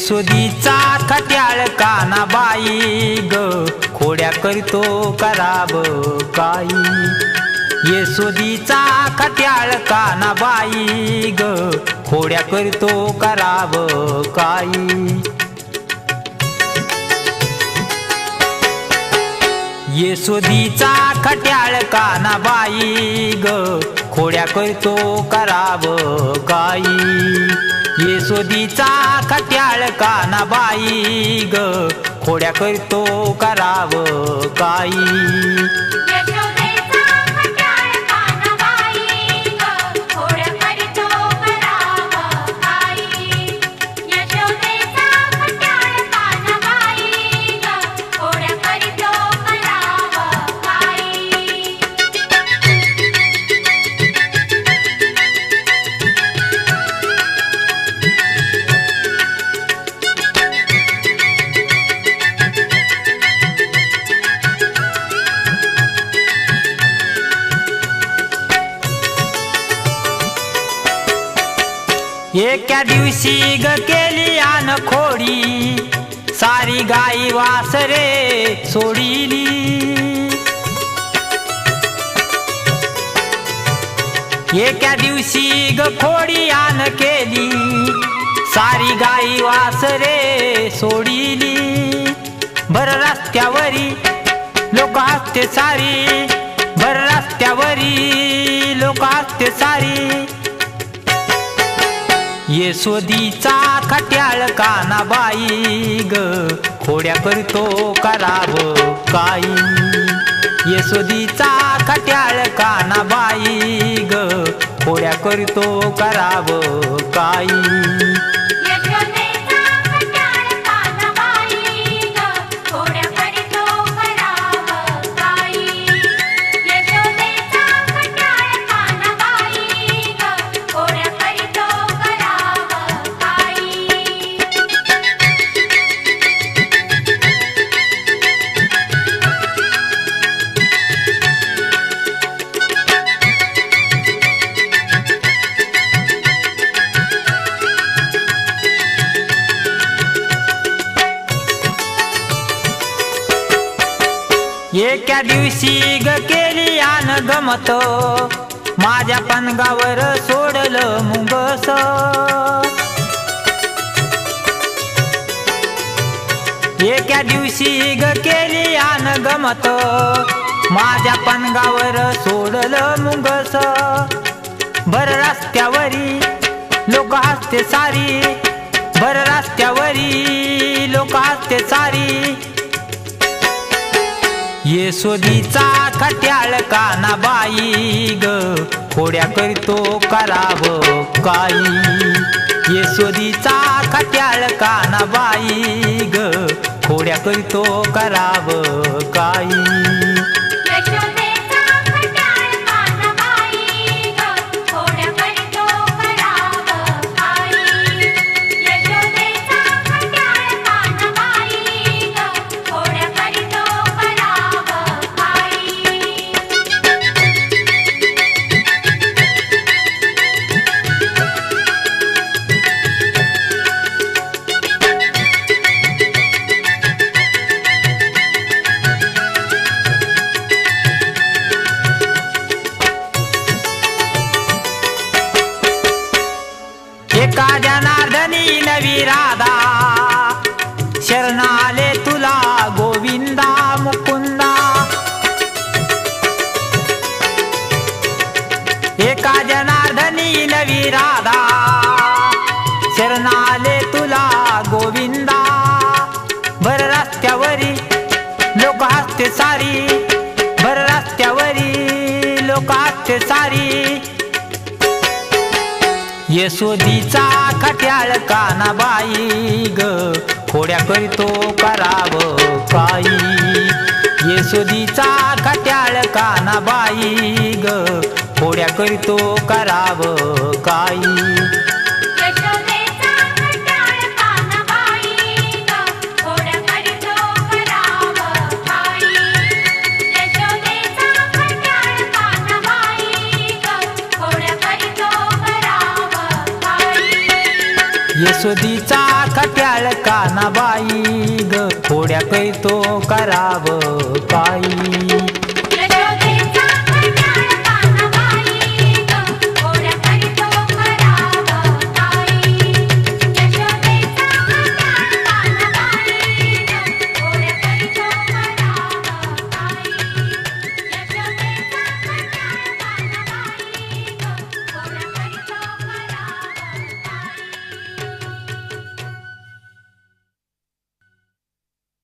येसुदीचा खट्याळ कानाबाई ग, खोड्या करतो कराव काही. येसुदीचा खट्याळ कानाबाई ग, खोड्या करतो कराव काही. येसुदीचा खट्याळ कानाबाई ग, खोड्या करतो कराव काही. येसुदीचा खट्याळ कानाबाई ग, खोड्या करतो कराव काही. एका दिवशी ग केली आन खोडी, सारी गाई वासरे सोडिली. एका दिवशी ग खोडी आन केली, सारी गाई वासरे सोडिली. भर रस्त्यावरी लोक हसते सारी, भर रस्त्यावरी लोक हसते सारी. येसुदीचा खट्याळ कानाबाई ग, खोड्या करतो कराव काही. येसुदीचा खट्याळ कानाबाई ग, खोड्या करतो कराव काही. एका दिवशी ग केली आन गमत, माझ्या पणगावर सोडलं मुंगस. एका दिवशी ग केली आन गमत, माझ्या पणगावर सोडलं मुंगस. भर रस्त्यावरी लोक हसते सारी, भर रस्त्यावरी लोक हसते सारी. येसुदीचा खट्याळ कानाबाई ग, खोड्या करतो कराव काही. येसुदीचा खट्याळ कानाबाई ग, खोड्या करतो कराव काही. एका जनार्दनी नवी राधा, शरणाले तुला गोविंदा मुकुंदा. एका जनार्दनी नवी राधा, शरणाले तुला गोविंदा. भर रस्त्यावरी लोक हसते सारी, भर रस्त्यावरी लोक हसते सारी. येसुदीचा खट्याळ कानाबाई ग, खोड्या करतो कराव काही. येसुदीचा खट्याळ कानाबाई ग, खोड्या करतो कराव काही. येसुदीचा खट्याळ कानाबाई ग खोड्या करीतो करावं काही.